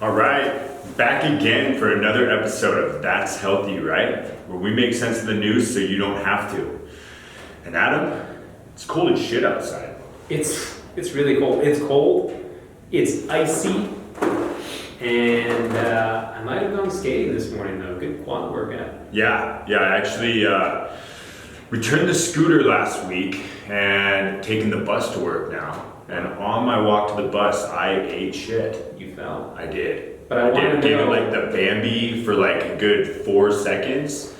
All right, back again for another episode of That's Healthy, Right? Where we make sense of the news so you don't have to. And Adam, it's cold as shit outside. It's really cold. It's cold, it's icy, and I might have gone skating this morning though. Good quad workout. Yeah, I actually returned the scooter last week and taken the bus to work now. And on my walk to the bus, I ate shit. You fell. I did. But I wanted to gave know. it like the Bambi for like a good 4 seconds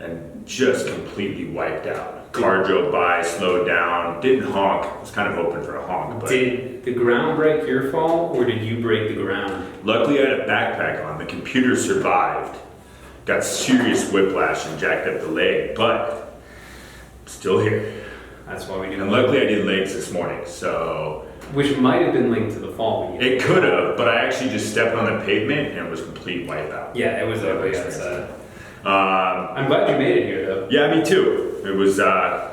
and just completely wiped out. Car drove by, slowed down, didn't honk. I was kind of hoping for a honk. But Did the ground break your fall, or did you break the ground? luckily I had a backpack on. The computer survived. Got serious whiplash and jacked up the leg, but I'm still here. That's why we do. And luckily I did legs this morning, so Which might have been linked to the fall. it could have, but I actually just stepped on the pavement and it was complete wipeout. Yeah, it was ugly outside. Um, I'm glad you made it here though. yeah, me too. It was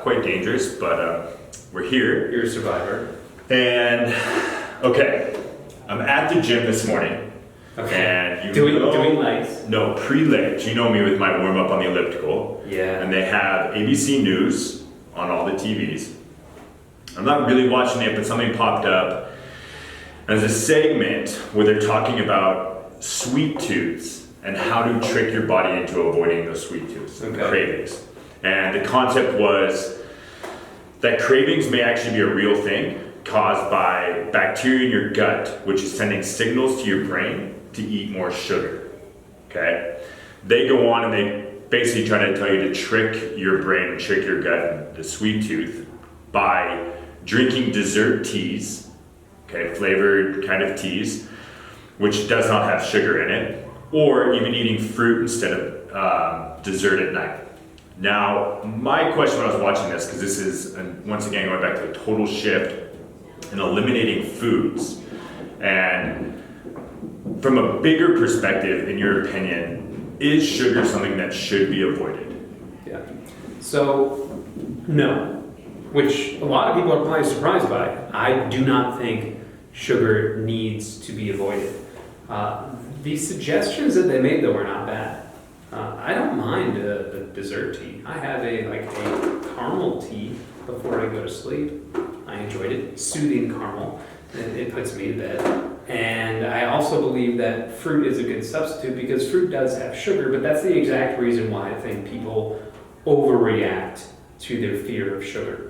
quite dangerous, but we're here. You're a survivor. And okay, I'm at the gym this morning. Okay. And doing legs. No, pre-legs. You know me with my warm up on the elliptical. Yeah. And they have ABC News on all the TVs. I'm not really watching it, but something popped up. There's a segment where they're talking about sweet tooths and how to trick your body into avoiding those sweet tooths, the cravings. And the concept was that cravings may actually be a real thing caused by bacteria in your gut, which is sending signals to your brain to eat more sugar. Okay? They go on and they basically try to tell you to trick your brain and trick your gut, the sweet tooth, by drinking dessert teas, okay, flavored kind of teas, which does not have sugar in it, or even eating fruit instead of dessert at night. Now, my question when I was watching this, because this is, once again, going back to the total shift in eliminating foods, and from a bigger perspective, in your opinion, is sugar something that should be avoided? Yeah. So, no. Which a lot of people are probably surprised by. I do not think sugar needs to be avoided. The suggestions that they made, though, are not bad. I don't mind a dessert tea. I have a caramel tea before I go to sleep. I enjoyed it. Soothing caramel. It puts me to bed. And I also believe that fruit is a good substitute because fruit does have sugar, but that's the exact reason why I think people overreact to their fear of sugar.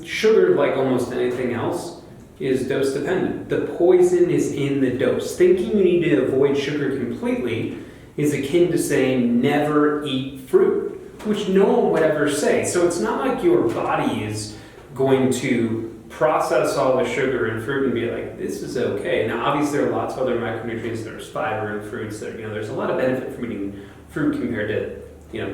Sugar, like almost anything else, is dose dependent. The poison is in the dose. Thinking you need to avoid sugar completely is akin to saying never eat fruit, which no one would ever say. So it's not like your body is going to process all the sugar in fruit and be like, this is okay. Now, obviously, there are lots of other micronutrients. There's fiber in fruits. There's a lot of benefit from eating fruit compared to,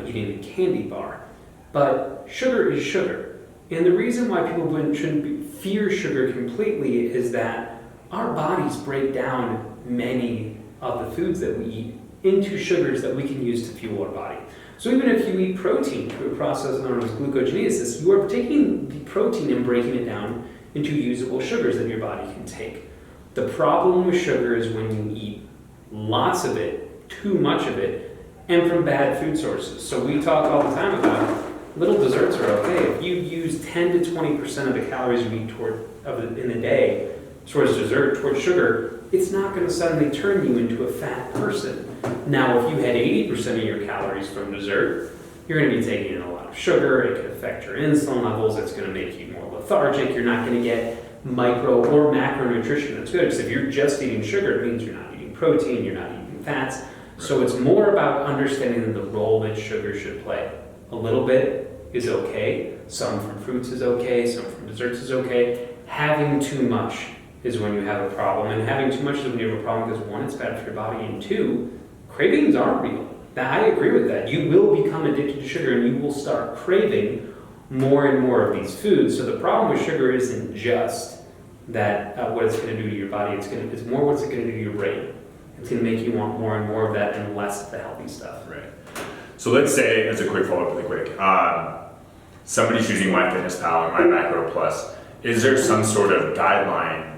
eating a candy bar. But sugar is sugar. And the reason why people shouldn't fear sugar completely is that our bodies break down many of the foods that we eat into sugars that we can use to fuel our body. So even if you eat protein through a process known as glucogenesis, you are taking the protein and breaking it down into usable sugars that your body can take. The problem with sugar is when you eat lots of it, too much of it, and from bad food sources. So we talk all the time about little desserts are okay. If you use 10 to 20% of the calories you eat in the day towards dessert, towards sugar, it's not going to suddenly turn you into a fat person. Now, if you had 80% of your calories from dessert, you're going to be taking in a lot of sugar. It could affect your insulin levels. It's going to make you more lethargic. You're not going to get micro or macronutrition that's good. Because if you're just eating sugar, it means you're not eating protein, you're not eating fats. Right. So it's more about understanding the role that sugar should play. A little bit is okay. Some from fruits is okay. Some from desserts is okay. Having too much is when you have a problem. And having too much is when you have a problem because one, it's bad for your body, and two, cravings are real. Now, I agree with that. You will become addicted to sugar and you will start craving more and more of these foods. So the problem with sugar isn't just that what it's going to do to your body. It's more what's it going to do to your brain. It's going to make you want more and more of that and less of the healthy stuff. Right. So let's say, as a quick follow-up really quick, somebody's using MyFitnessPal or MyMacroPlus. Is there some sort of guideline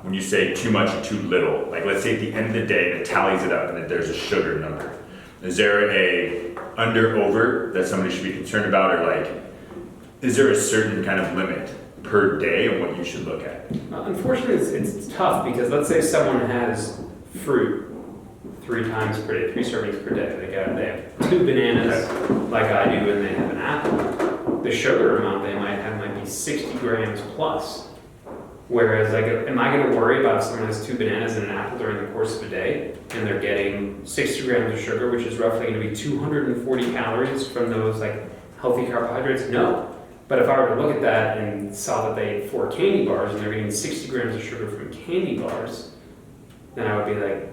when you say too much or too little? Like, let's say at the end of the day, it tallies it up and there's a sugar number. Is there a under over that somebody should be concerned about, or like, is there a certain kind of limit per day of what you should look at? Unfortunately, it's tough because let's say someone has fruit 3 times per day, 3 servings per day. They have 2 bananas like I do, and they have an apple. The sugar amount they might have might be 60 grams plus. Whereas, like, am I going to worry about if someone has 2 bananas and an apple during the course of a day, and they're getting 60 grams of sugar, which is roughly going to be 240 calories from those like healthy carbohydrates? No. But if I were to look at that and saw that they ate 4 candy bars and they're getting 60 grams of sugar from candy bars, then I would be like,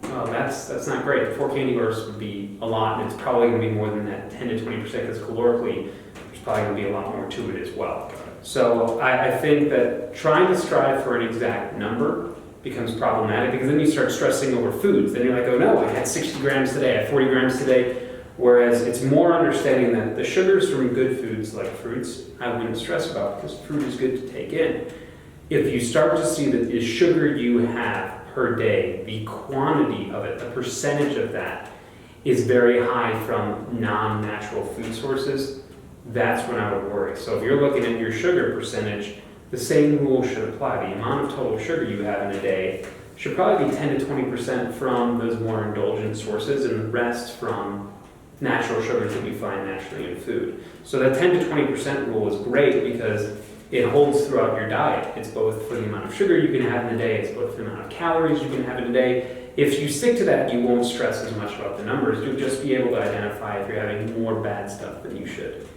oh, that's not great. 4 candy bars would be a lot, and it's probably going to be more than that 10 to 20% because calorically, there's probably going to be a lot more to it as well. So I think that trying to strive for an exact number becomes problematic because then you start stressing over foods. Then you're like, oh no, I had 60 grams today, I had 40 grams today. Whereas it's more understanding that the sugars from good foods like fruits, I wouldn't stress about because fruit is good to take in. If you start to see that the sugar you have per day, the quantity of it, the percentage of that is very high from non-natural food sources, that's when I would worry. So if you're looking at your sugar percentage, the same rule should apply. The amount of total sugar you have in a day should probably be 10 to 20% from those more indulgent sources and the rest from natural sugars that we find naturally in food. So that 10 to 20% rule is great because it holds throughout your diet. It's both for the amount of sugar you can have in a day, it's both for the amount of calories you can have in a day. If you stick to that, you won't stress as much about the numbers. You'll just be able to identify if you're having more bad stuff than you should.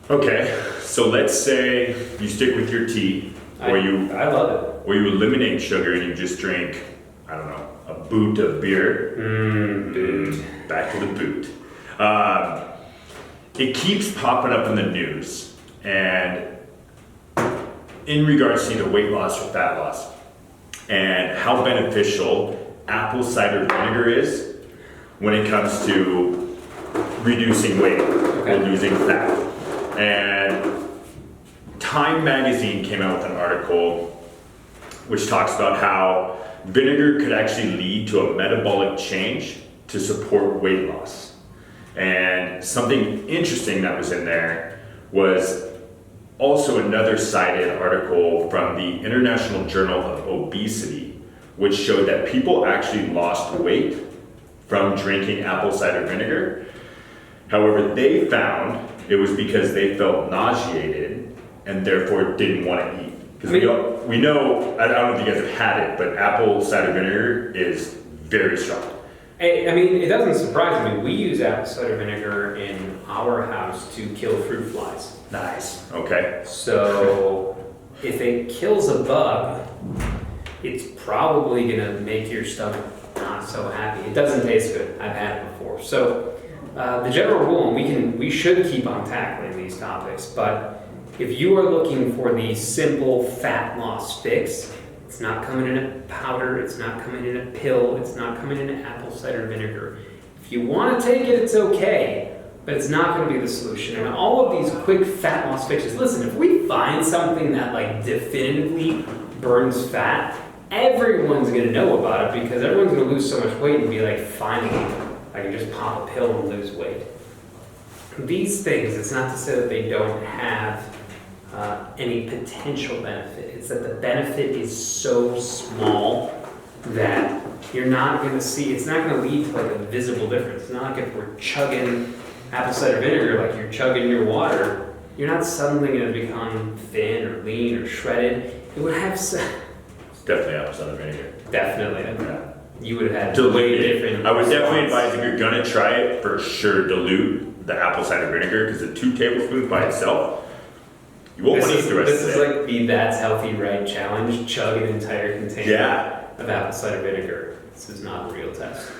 Okay, so let's say you stick with your tea, or I love it. Or you eliminate sugar and you just drink, I don't know, a boot of beer. Boot. Back to the boot. It keeps popping up in the news, and in regards to either weight loss or fat loss, and how beneficial apple cider vinegar is when it comes to reducing weight or losing fat. And Time magazine came out with an article which talks about how vinegar could actually lead to a metabolic change to support weight loss. And something interesting that was in there was also another cited article from the International Journal of Obesity, which showed that people actually lost weight from drinking apple cider vinegar. However, they found it was because they felt nauseated and therefore didn't want to eat. Because we know, I don't know if you guys have had it, but apple cider vinegar is very strong. I mean, it doesn't surprise me. We use apple cider vinegar in our house to kill fruit flies. Nice. Okay. So if it kills a bug, it's probably going to make your stomach not so happy. It doesn't taste good. I've had it before. So the general rule, and we should keep on tackling these topics, but if you are looking for the simple fat loss fix, it's not coming in a powder, it's not coming in a pill, it's not coming in apple cider vinegar. If you want to take it, it's okay, but it's not going to be the solution. And all of these quick fat loss fixes, listen, if we find something that like definitively burns fat, everyone's going to know about it because everyone's going to lose so much weight and be like, finally, I can just pop a pill and lose weight. These things, it's not to say that they don't have any potential benefit. It's that the benefit is so small that you're not going to see, it's not going to lead to like a visible difference. It's not like if we're chugging apple cider vinegar like you're chugging your water, you're not suddenly going to become thin or lean or shredded. It would have It's definitely apple cider vinegar. Definitely. Yeah. You would have had dilute different. I would definitely advise if you're gonna try it, for sure dilute the apple cider vinegar, because the 2 tablespoons by itself, you won't want to eat the rest of it. This is like the That's Healthy Right challenge. Chug an entire container of apple cider vinegar. This is not a real test.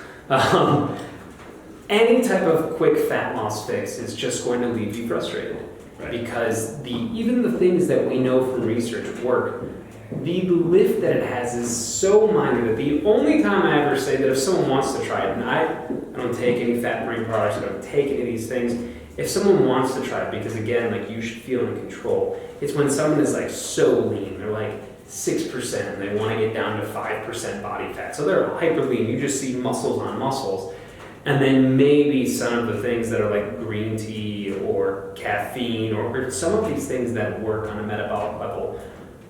Any type of quick fat loss fix is just going to leave you frustrated. Right. Because even the things that we know from research work, the lift that it has is so minor that the only time I ever say that if someone wants to try it, and I don't take any fat burning products, I don't take any of these things, if someone wants to try it, because again, like you should feel in control, it's when someone is like so lean, they're like 6% and they want to get down to 5% body fat. So they're hyper lean, you just see muscles on muscles. And then maybe some of the things that are like green tea or caffeine or some of these things that work on a metabolic level,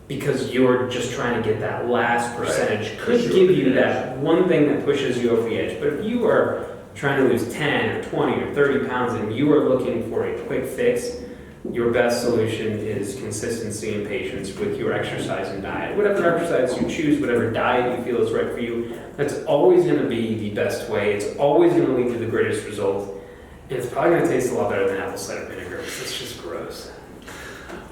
because you're just trying to get that last percentage, could give you that one thing that pushes you over the edge. But if you are trying to lose 10 or 20 or 30 pounds and you are looking for a quick fix, your best solution is consistency and patience with your exercise and diet. Whatever exercise you choose, whatever diet you feel is right for you, that's always going to be the best way. It's always going to lead to the greatest results. And it's probably going to taste a lot better than apple cider vinegar, because it's just gross.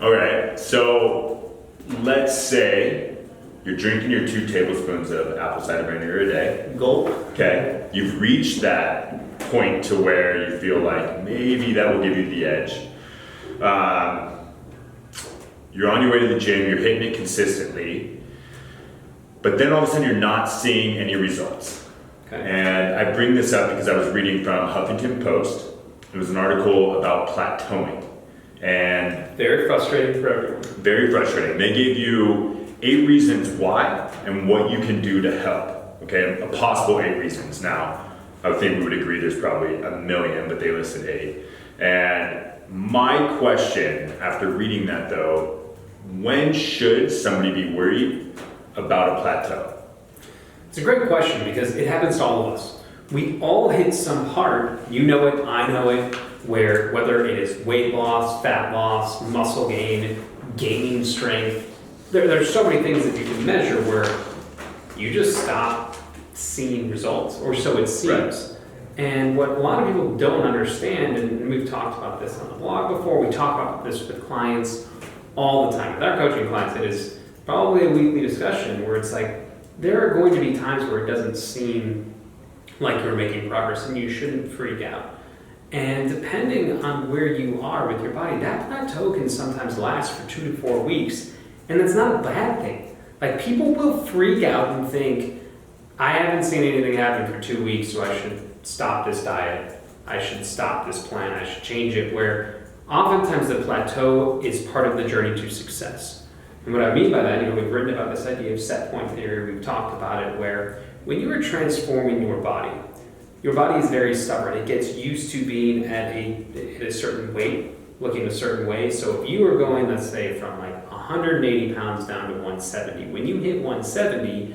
All right, so let's say you're drinking your 2 tablespoons of apple cider vinegar a day. Gulp. Okay, you've reached that point to where you feel like maybe that will give you the edge. You're on your way to the gym, you're hitting it consistently, but then all of a sudden you're not seeing any results. Okay. And I bring this up because I was reading from Huffington Post. It was an article about plateauing. And very frustrating for everyone. Very frustrating. They gave you 8 reasons why and what you can do to help. Okay, a possible 8 reasons. Now, I would think we would agree there's probably a million, but they listed 8. And my question after reading that though, when should somebody be worried about a plateau? It's a great question because it happens to all of us. We all hit some part, you know it, I know it, where whether it is weight loss, fat loss, muscle gain, gaining strength, there's so many things that you can measure where you just stop seeing results, or so it seems. Right. And what a lot of people don't understand, and we've talked about this on the blog before, we talk about this with clients all the time. With our coaching clients, it is probably a weekly discussion where it's like, there are going to be times where it doesn't seem like you're making progress and you shouldn't freak out. And depending on where you are with your body, that plateau can sometimes last for 2 to 4 weeks. And that's not a bad thing. Like, people will freak out and think, I haven't seen anything happen for 2 weeks, so I should stop this diet, I should stop this plan, I should change it, where oftentimes the plateau is part of the journey to success. And what I mean by that, we've written about this idea of set point theory, we've talked about it, where when you are transforming your body is very stubborn. It gets used to being at a certain weight, looking a certain way. So if you are going, let's say, from like 180 pounds down to 170, when you hit 170,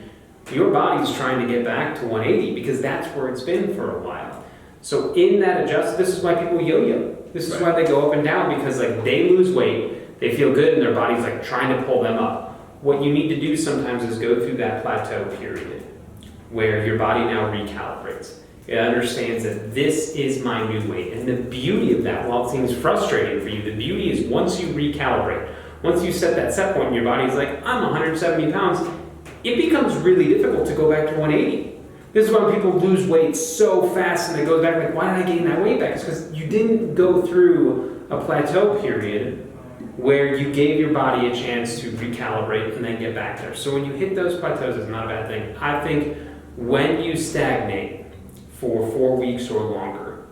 your body's trying to get back to 180 because that's where it's been for a while. So in that adjustment, this is why people yo-yo. This is why they go up and down, because like they lose weight, they feel good, and their body's like trying to pull them up. What you need to do sometimes is go through that plateau period where your body now recalibrates. It understands that this is my new weight. And the beauty of that, while it seems frustrating for you, the beauty is once you recalibrate, once you set that set point and your body's like, I'm 170 pounds, it becomes really difficult to go back to 180. This is when people lose weight so fast and they go back like, why did I gain that weight back? It's because you didn't go through a plateau period where you gave your body a chance to recalibrate and then get back there. So when you hit those plateaus, it's not a bad thing. I think when you stagnate for 4 weeks or longer,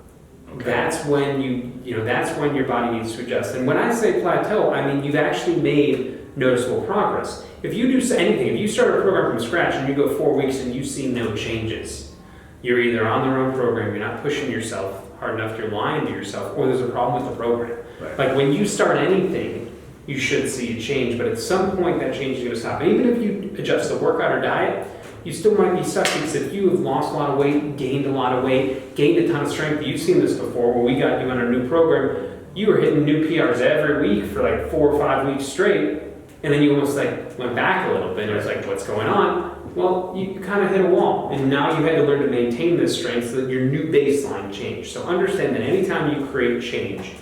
that's when that's when your body needs to adjust. And when I say plateau, I mean you've actually made noticeable progress. If you do anything, if you start a program from scratch and you go 4 weeks and you see no changes, you're either on the wrong program, you're not pushing yourself hard enough, you're lying to yourself, or there's a problem with the program. Right. Like when you start anything, you should see a change, but at some point that change is going to stop. And even if you adjust the workout or diet, you still might be stuck, because if you have lost a lot of weight, gained a lot of weight, gained a ton of strength, you've seen this before when we got you on our new program, you were hitting new PRs every week for like 4 or 5 weeks straight, and then you almost like went back a little bit, and it was like, what's going on? Well, you kind of hit a wall, and now you had to learn to maintain this strength so that your new baseline changed. So understand that anytime you create change,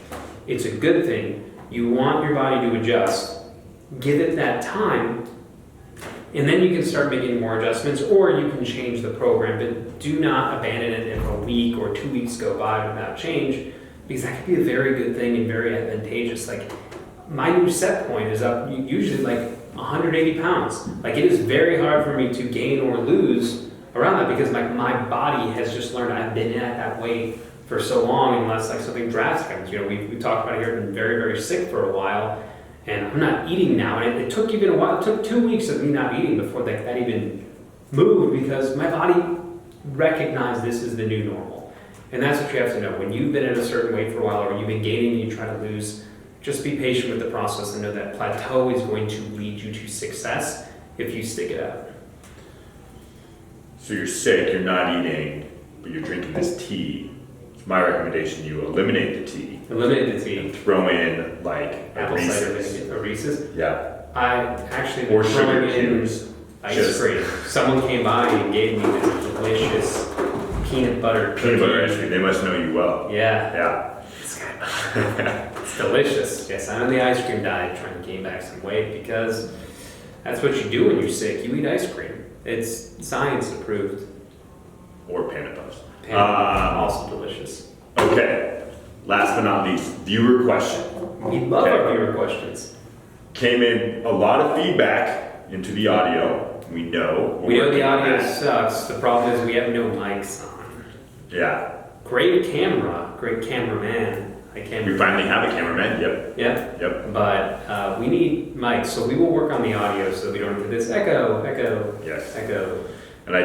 it's a good thing. You want your body to adjust. Give it that time, and then you can start making more adjustments, or you can change the program, but do not abandon it if a week or 2 weeks go by without change, because that could be a very good thing and very advantageous. Like, my new set point is up usually like 180 pounds. Like, it is very hard for me to gain or lose around that, because my body has just learned I've been at that weight for so long unless like something drastic happens. You know, we talked about it here, I've been very, very sick for a while, and I'm not eating now. And it took even a while, it took 2 weeks of me not eating before that even moved, because my body recognized this is the new normal. And that's what you have to know. When you've been at a certain weight for a while, or you've been gaining and you try to lose, just be patient with the process and know that plateau is going to lead you to success if you stick it out. So you're sick, you're not eating, but you're drinking this tea. It's my recommendation, you eliminate the tea. Eliminate the tea. And throw in like a Apple cider Reese's. vinegar, a Reese's. Yeah. I actually Or been sugar throwing in cubes. ice cream. Someone came by and gave me this delicious peanut butter cookie. Peanut butter ice cream, they must know you well. Yeah. Yeah. It's delicious. Yes, I'm on the ice cream diet trying to gain back some weight, because that's what you do when you're sick. You eat ice cream. It's science approved. Or Panda Puffs. Also delicious. Okay, last but not least, viewer question. We love our viewer questions. Came in a lot of feedback into the audio. We know. We know the audio sucks. The problem is we have no mics on. Yeah. Great camera, great cameraman. We finally have a cameraman, yep. Yeah. Yep. But we need mics, so we will work on the audio so we don't have this echo. Yes. Echo. And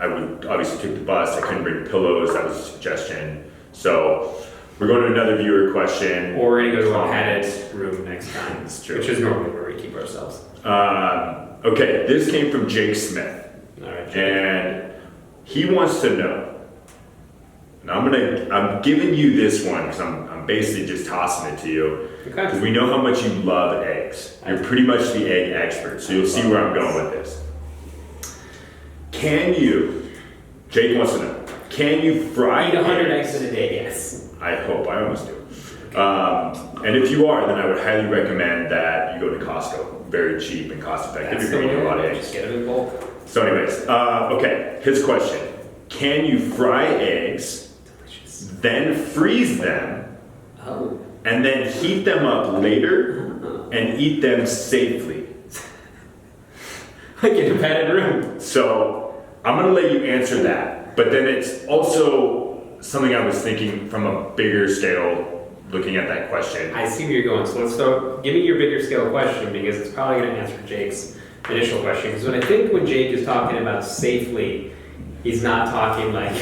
I would obviously took the bus, I couldn't bring pillows, that was a suggestion. So we're going to another viewer question. Or we're gonna go to a padded room next time. It's true. Which is normally where we keep ourselves. Okay, this came from Jake Smith. All right. Jake. And he wants to know, and I'm giving you this one because I'm basically just tossing it to you. Because Okay. we know how much you love eggs. You're pretty much the egg expert, so you'll see where I'm going with this. Jake wants to know, can you fry Eat 100 eggs in a day, yes. I hope, I almost do. And if you are, then I would highly recommend that you go to Costco. Very cheap and cost effective. That's You're the going to eat a lot of way. eggs. Just get them in bulk. So anyways, okay, his question. Can you fry eggs, Delicious. then freeze them, Oh. and then heat them up later and eat them safely? Like in a padded room. So I'm gonna let you answer that, but then it's also something I was thinking from a bigger scale, looking at that question. I see where you're going. So let's give me your bigger scale question, because it's probably going to answer Jake's initial question. Because when Jake is talking about safely, he's not talking like...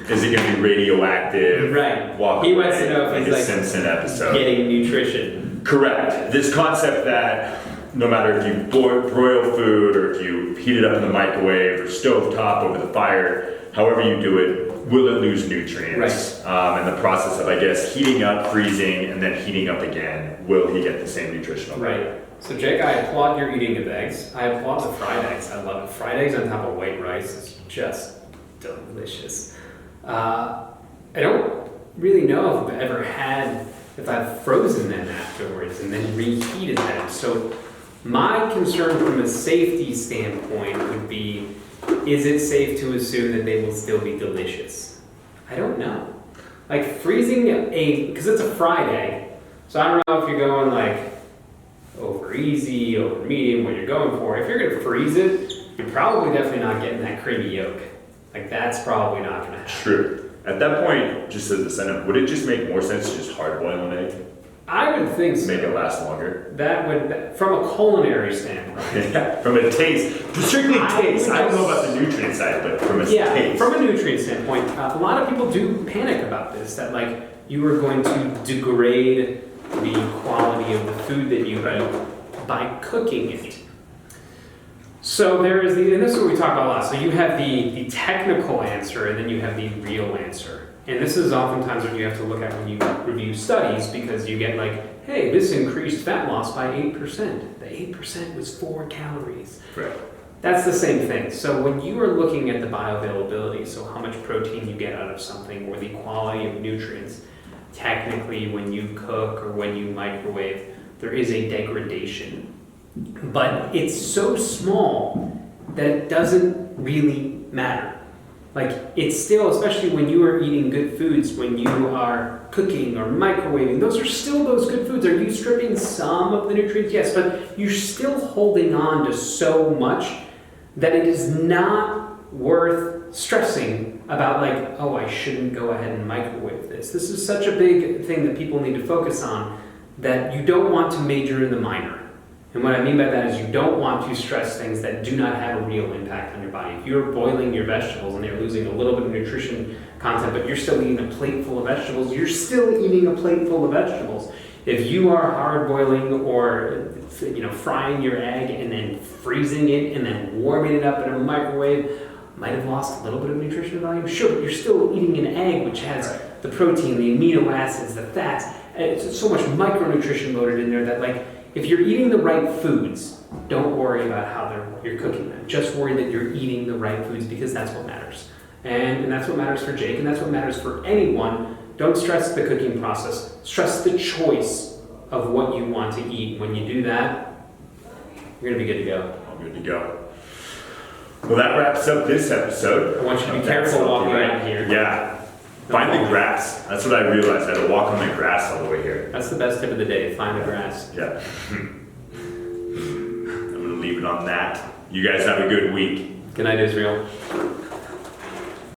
Is it gonna be radioactive? Right. Walk He wants away, to know if like he's a like Simpson episode. getting nutrition. Correct. This concept that no matter if you broil food or if you heat it up in the microwave or stovetop over the fire, however you do it, will it lose nutrients? Right. And the process of, I guess, heating up, freezing, and then heating up again, will he get the same nutritional value? Right. So Jake, I applaud your eating of eggs. I applaud the fried eggs. I love it. Fried eggs on top of white rice is just delicious. I don't really know if I've frozen them afterwards and then reheated them. So my concern from a safety standpoint would be, is it safe to assume that they will still be delicious? I don't know. Like freezing because it's a fried egg, so I don't know if you're going like over easy, over medium, what you're going for. If you're gonna freeze it, you're probably definitely not getting that creamy yolk. Like that's probably not gonna happen. True. At that point, just as a setup, would it just make more sense to just hard boil an egg? I would think so. Make it last longer? That would, from a culinary standpoint. From a taste, strictly I taste. would I don't know just- about the nutrient side, but from a Yeah, taste. from a nutrient standpoint, a lot of people do panic about this, that like you are going to degrade the quality of the food that you eat by cooking it. So there is and this is what we talk about a lot. So you have the technical answer and then you have the real answer. And this is oftentimes what you have to look at when you review studies, because you get like, hey, this increased fat loss by 8%. The 8% was 4 calories. Right. That's the same thing. So when you are looking at the bioavailability, so how much protein you get out of something, or the quality of nutrients, technically when you cook or when you microwave, there is a degradation. But it's so small that it doesn't really matter. Like it's still, especially when you are eating good foods, when you are cooking or microwaving, those are still those good foods. Are you stripping some of the nutrients? Yes, but you're still holding on to so much that it is not worth stressing about, like, oh, I shouldn't go ahead and microwave this. This is such a big thing that people need to focus on, that you don't want to major in the minor. And what I mean by that is you don't want to stress things that do not have a real impact on your body. If you're boiling your vegetables and they're losing a little bit of nutrition content, but you're still eating a plate full of vegetables, you're still eating a plate full of vegetables. If you are hard boiling or frying your egg and then freezing it and then warming it up in a microwave, might have lost a little bit of nutritional value, sure, but you're still eating an egg which has the protein, the amino acids, the fats. It's so much micronutrition loaded in there that, like, if you're eating the right foods, don't worry about how you're cooking them. Just worry that you're eating the right foods, because that's what matters. And that's what matters for Jake, and that's what matters for anyone. Don't stress the cooking process. Stress the choice of what you want to eat. When you do that, you're going to be good to go. I'm good to go. Well, that wraps up this episode. I want you to be careful walking around here. Yeah. Find the grass. That's what I realized. I had to walk on the grass all the way here. That's the best tip of the day. Find the grass. Yeah. I'm going to leave it on that. You guys have a good week. Good night, Israel.